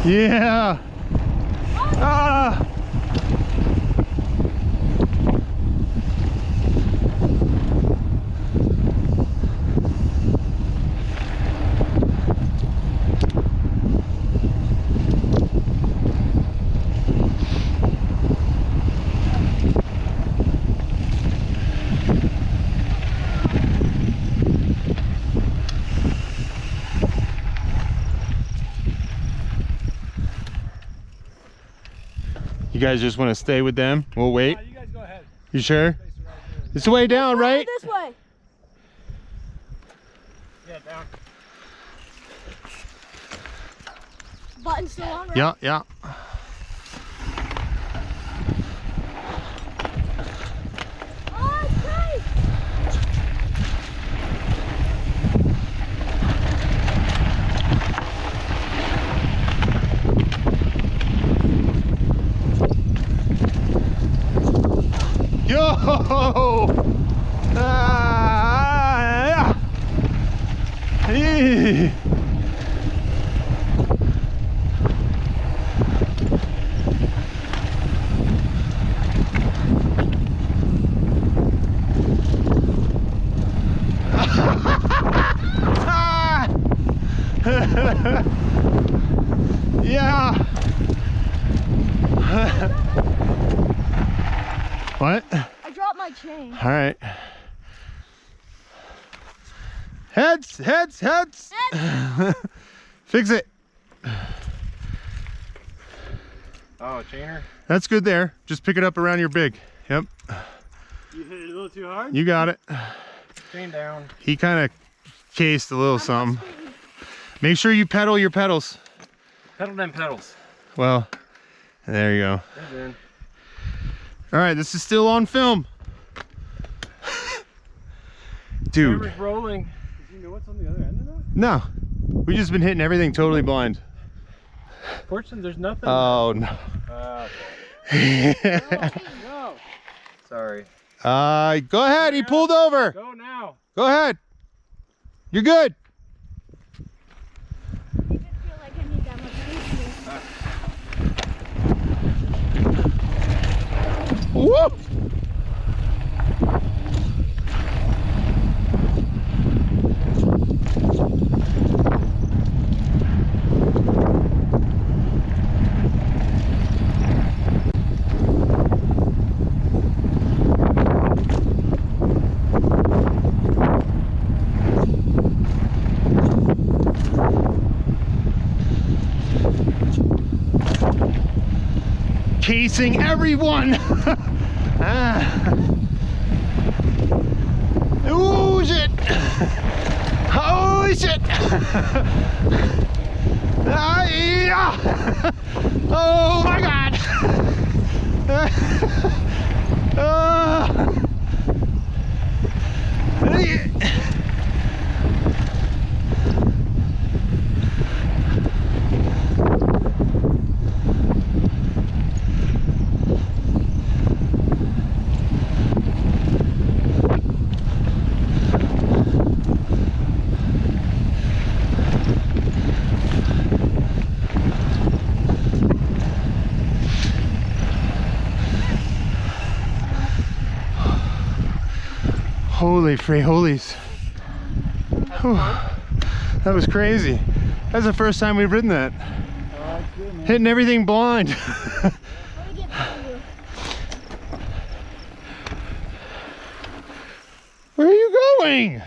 Yeah. Ah. You guys just want to stay with them? We'll wait. You guys go ahead. You sure? It's the way down, right? This way. Yeah, down. Button's still on, right? Yeah, yeah. Oh, it's tight. Yo! Ah, yeah. Eee. Yeah. What? I dropped my chain. All right. Heads, heads, heads. Fix it. Oh, chainer. That's good there. Just pick it up around your big. Yep. You hit it a little too hard? You got it. Chain down. He kind of cased a little something. Make sure you pedal your pedals. Pedal them pedals. Well, there you go. In. All right, this is still on film. Dude. Camera's rolling. Did you know what's on the other end of that? No. We've just been hitting everything totally blind. Fortunately, there's nothing. Oh, no. No. Sorry. Go ahead. He pulled over. Go now. Go ahead. You're good. I even feel like I need that much space. Whoop. Casing everyone. Oh shit! Holy shit! Oh my god! Holy free holies. That was crazy. That's the first time we've ridden that. Good, man. Hitting everything blind. Let me get behind you. Where are you going?